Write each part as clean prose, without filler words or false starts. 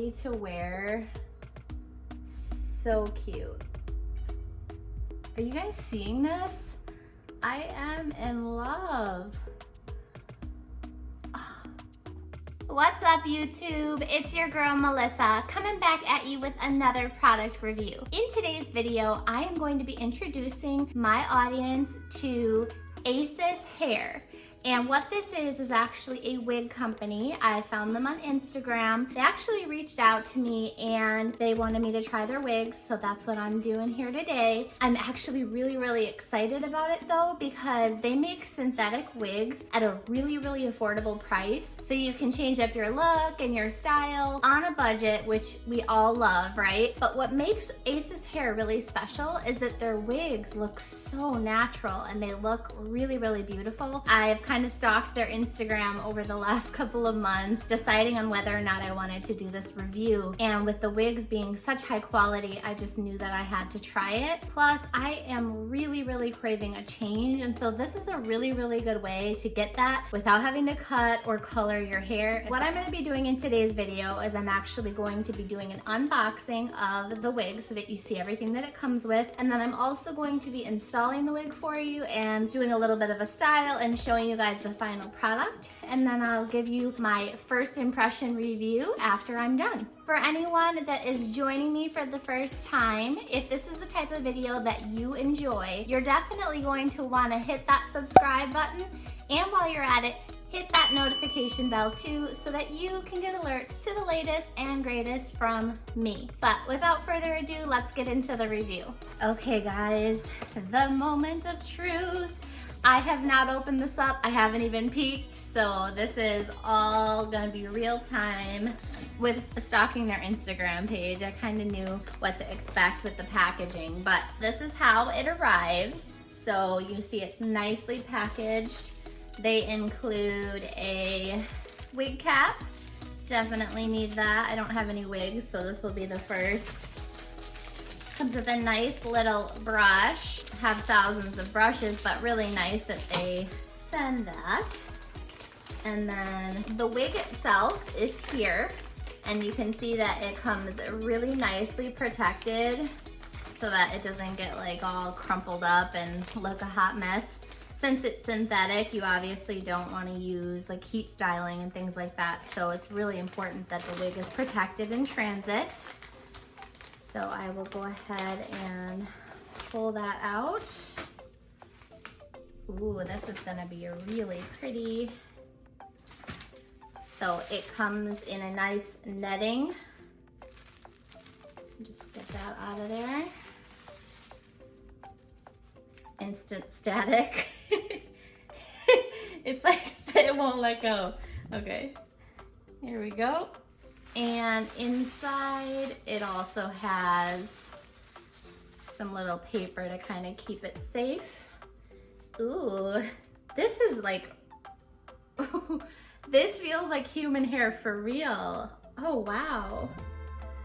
ready to wear. So cute. Are you guys seeing this? I am in love. What's up, YouTube? It's your girl Melissa coming back at you with another product review. In today's video, I am going to be introducing my audience to Asashair. And what this is actually a wig company. I found them on Instagram. They actually reached out to me and they wanted me to try their wigs, so that's what I'm doing here today. I'm actually really excited about it though, because they make synthetic wigs at a really affordable price. So you can change up your look and your style on a budget, which we all love, right? But what makes Asashair really special is that their wigs look so natural and they look really beautiful. I've kind of stalked their Instagram over the last couple of months, deciding on whether or not I wanted to do this review. And with the wigs being such high quality, I just knew that I had to try it. Plus, I am really craving a change. And so this is a really good way to get that without having to cut or color your hair. What I'm gonna be doing in today's video is I'm actually going to be doing an unboxing of the wig so that you see everything that it comes with. And then I'm also going to be installing the wig for you and doing a little bit of a style and showing you guys the final product, and then I'll give you my first impression review after I'm done. For anyone that is joining me for the first time, if this is the type of video that you enjoy, you're definitely going to want to hit that subscribe button, and while you're at it, hit that notification bell too, so that you can get alerts to the latest and greatest from me. But without further ado, let's get into the review. Okay guys, the moment of truth. I have not opened this up. I haven't even peeked. So this is all gonna be real time. With stalking their Instagram page, I kind of knew what to expect with the packaging, but this is how it arrives. So you see it's nicely packaged. They include a wig cap. Definitely need that. I don't have any wigs, so this will be the first. Comes with a nice little brush. Have thousands of brushes, but really nice that they send that. And then the wig itself is here, and you can see that it comes really nicely protected so that it doesn't get like all crumpled up and look a hot mess. Since it's synthetic, you obviously don't want to use like heat styling and things like that, so it's really important that the wig is protected in transit. So I will go ahead and pull that out. Ooh, this is gonna be really pretty. So it comes in a nice netting. Just get that out of there. Instant static. It's like, it won't let go. Okay, here we go. And inside, it also has some little paper to kind of keep it safe. Ooh, this is like, this feels like human hair for real. Oh, wow.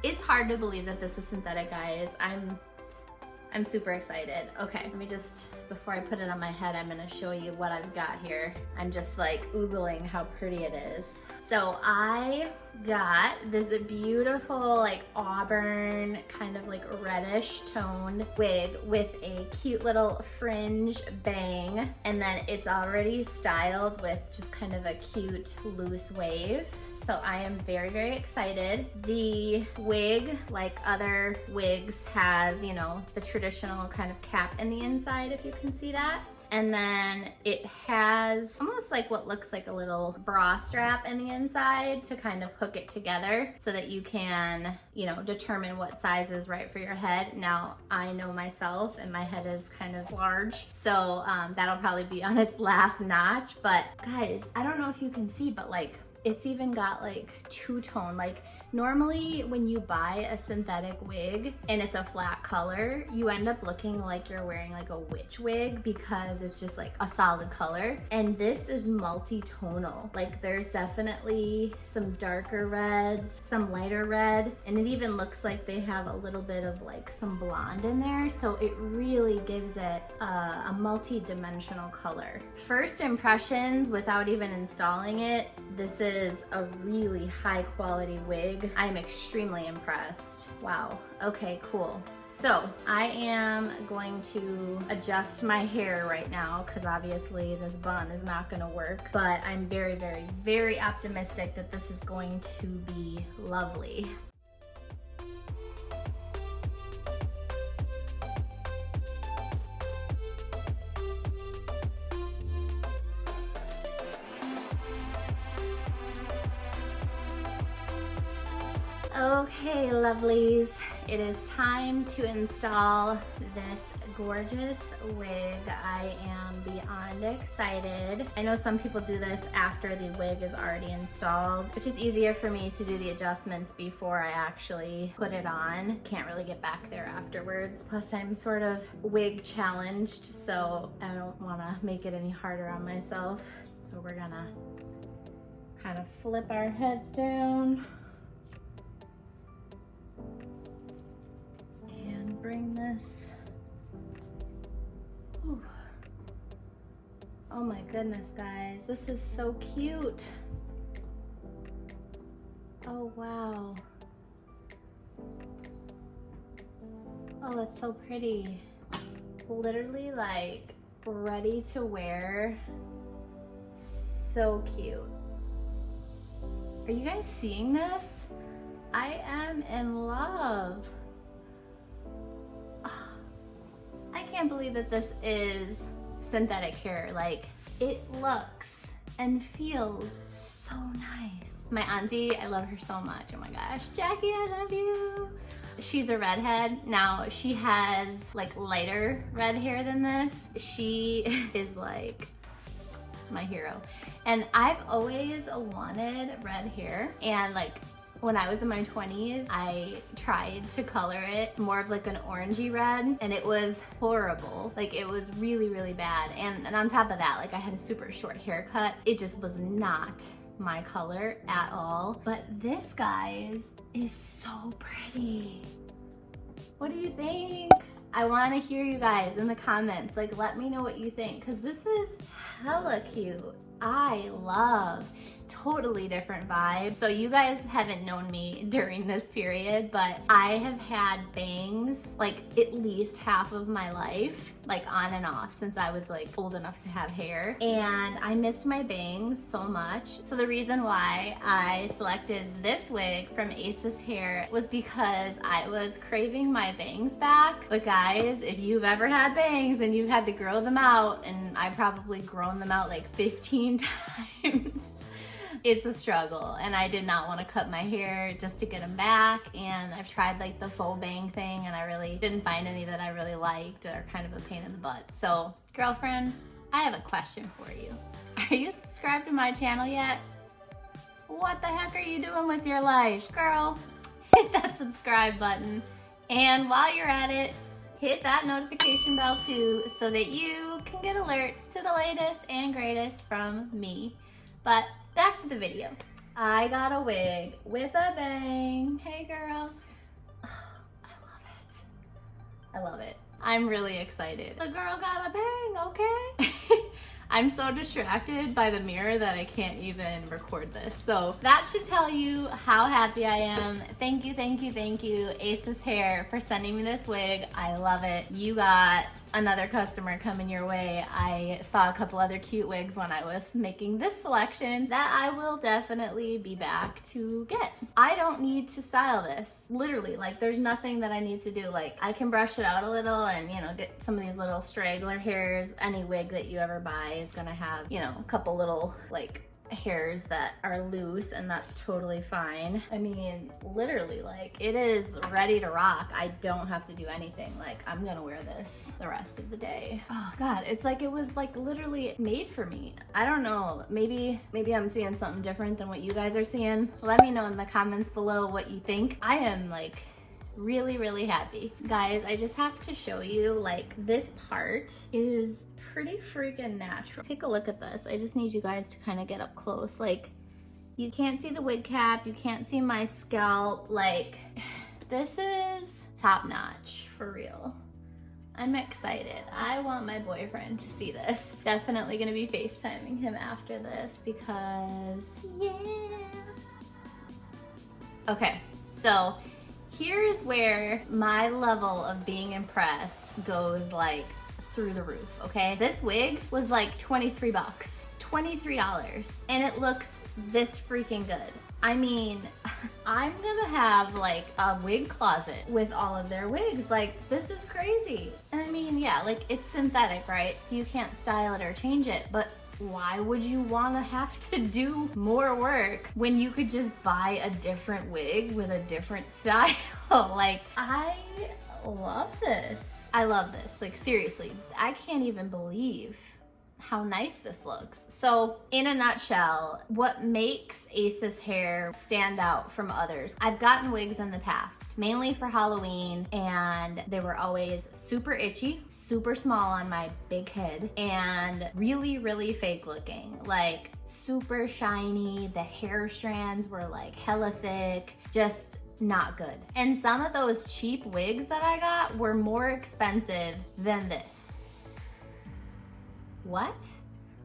It's hard to believe that this is synthetic, guys. I'm super excited. Okay, let me just, before I put it on my head, I'm gonna show you what I've got here. I'm just like oogling how pretty it is. So I got this beautiful like auburn, kind of like reddish toned wig with a cute little fringe bang. And then it's already styled with just kind of a cute loose wave. So I am very excited. The wig, like other wigs, has, you know, the traditional kind of cap in the inside, if you can see that. And then it has almost like what looks like a little bra strap in the inside to kind of hook it together so that you can, you know, determine what size is right for your head. Now, I know myself and my head is kind of large, so that'll probably be on its last notch. But guys, I don't know if you can see, but like, it's even got like two-tone. Like normally when you buy a synthetic wig and it's a flat color, you end up looking like you're wearing like a witch wig because it's just like a solid color. And this is multi-tonal. Like there's definitely some darker reds, some lighter red, and it even looks like they have a little bit of like some blonde in there. So it really gives it a multi-dimensional color. First impressions without even installing it, this is a really high quality wig. wig. I am extremely impressed. Wow. Okay, cool. So I am going to adjust my hair right now because obviously this bun is not gonna work, but I'm very, very, very optimistic that this is going to be lovely. Okay, lovelies, it is time to install this gorgeous wig. I am beyond excited. I know some people do this after the wig is already installed. It's just easier for me to do the adjustments before I actually put it on. Can't really get back there afterwards. Plus I'm sort of wig challenged, so I don't wanna make it any harder on myself. So we're gonna kind of flip our heads down. Bring this. Ooh. Oh my goodness, guys, this is so cute. Oh wow. Oh, that's so pretty. Literally like ready to wear. So cute. Are you guys seeing this? I am in love. I can't believe that this is synthetic hair. Like, it looks and feels so nice. My auntie, I love her so much. Oh my gosh, Jackie, I love you. She's a redhead. Now, she has like lighter red hair than this. She is like my hero. And I've always wanted red hair, and like when I was in my 20s, I tried to color it more of like an orangey red, and it was horrible. Like, it was really, really bad. And on top of that, like, I had a super short haircut. It just was not my color at all. But this, guys, is so pretty. What do you think? I wanna hear you guys in the comments. Like, let me know what you think, because this is hella cute. I love. Totally different vibe. So you guys haven't known me during this period, but I have had bangs like at least half of my life, like on and off since I was like old enough to have hair. And I missed my bangs so much. So the reason why I selected this wig from Asashair was because I was craving my bangs back. But guys, if you've ever had bangs and you've had to grow them out, and I've probably grown them out like 15 times, it's a struggle, and I did not want to cut my hair just to get them back. And I've tried like the faux bang thing, and I really didn't find any that I really liked, or kind of a pain in the butt. So girlfriend, I have a question for you. Are you subscribed to my channel yet? What the heck are you doing with your life? Girl, hit that subscribe button. And while you're at it, hit that notification bell too, so that you can get alerts to the latest and greatest from me. But back to the video. I got a wig with a bang. Hey girl. Oh, I love it. I love it. I'm really excited. The girl got a bang, okay? I'm so distracted by the mirror that I can't even record this. So that should tell you how happy I am. Thank you, thank you, thank you, Asashair, for sending me this wig. I love it. You got another customer coming your way. I saw a couple other cute wigs when I was making this selection that I will definitely be back to get. I don't need to style this. Literally, like, there's nothing that I need to do. Like, I can brush it out a little and, you know, get some of these little straggler hairs. Any wig that you ever buy is gonna have, you know, a couple little like hairs that are loose, and that's totally fine. I mean, literally, like, it is ready to rock. I don't have to do anything. Like, I'm gonna wear this the rest of the day. Oh God, it's like it was like literally made for me. I don't know, maybe I'm seeing something different than what you guys are seeing. Let me know in the comments below what you think. I am like really, really happy. Guys, I just have to show you, like, this part is pretty freaking natural. Take a look at this. I just need you guys to kind of get up close. Like, you can't see the wig cap, you can't see my scalp. Like, this is top notch, for real. I'm excited. I want my boyfriend to see this. Definitely gonna be FaceTiming him after this because, yeah. Okay, so here's where my level of being impressed goes like through the roof, okay? This wig was like 23 bucks, $23, and it looks this freaking good. I mean, I'm gonna have like a wig closet with all of their wigs. Like, this is crazy. And I mean, yeah, like it's synthetic, right? So you can't style it or change it, but why would you want to have to do more work when you could just buy a different wig with a different style? Like, I love this. I love this, like seriously. I can't even believe how nice this looks. So in a nutshell, what makes Asashair stand out from others? I've gotten wigs in the past, mainly for Halloween, and they were always super itchy, super small on my big head, and really, really fake looking. Like super shiny, the hair strands were like hella thick, just not good. And some of those cheap wigs that I got were more expensive than this. What?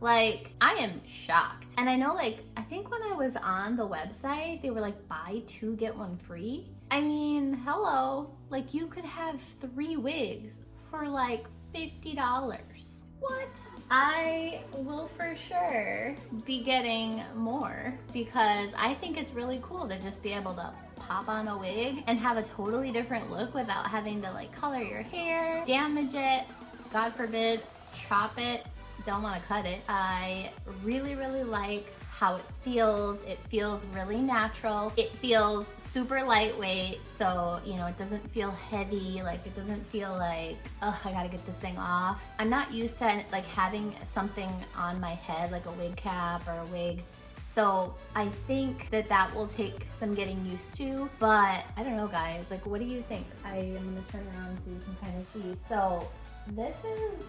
Like, I am shocked. And I know, like, I think when I was on the website, they were like, buy 2, get 1 free. I mean, hello, like you could have 3 wigs for like $50. What? I will for sure be getting more because I think it's really cool to just be able to pop on a wig and have a totally different look without having to like color your hair, damage it, God forbid, chop it, don't want to cut it. I really, really like how it feels. It feels really natural. It feels super lightweight, so you know, it doesn't feel heavy. Like it doesn't feel like, ugh, I gotta get this thing off. I'm not used to like having something on my head, like a wig cap or a wig. So I think that that will take some getting used to, but I don't know guys, like what do you think? I am gonna turn around so you can kind of see. So this is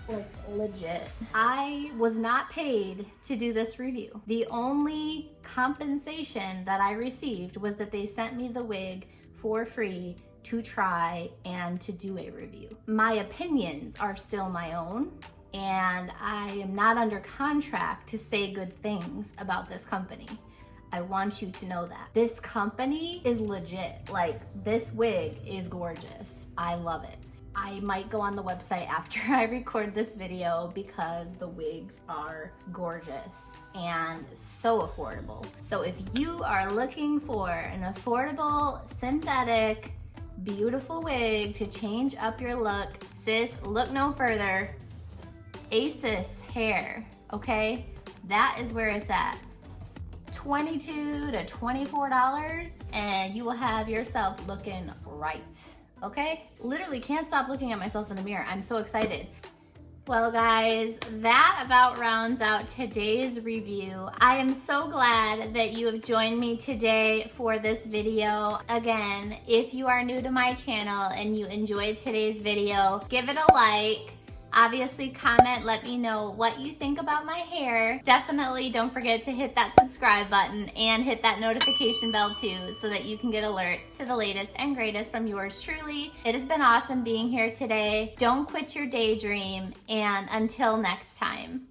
like legit. I was not paid to do this review. The only compensation that I received was that they sent me the wig for free to try and to do a review. My opinions are still my own, and I am not under contract to say good things about this company. I want you to know that. This company is legit. Like, this wig is gorgeous. I love it. I might go on the website after I record this video because the wigs are gorgeous and so affordable. So if you are looking for an affordable, synthetic, beautiful wig to change up your look, sis, look no further. Asashair, okay? That is where it's at. $22 to $24 and you will have yourself looking right. Okay? Literally can't stop looking at myself in the mirror. I'm so excited. Well guys, that about rounds out today's review. I am so glad that you have joined me today for this video. Again, if you are new to my channel and you enjoyed today's video, give it a like. Obviously, comment, let me know what you think about my hair. Definitely don't forget to hit that subscribe button and hit that notification bell too so that you can get alerts to the latest and greatest from yours truly. It has been awesome being here today. Don't quit your daydream, and until next time.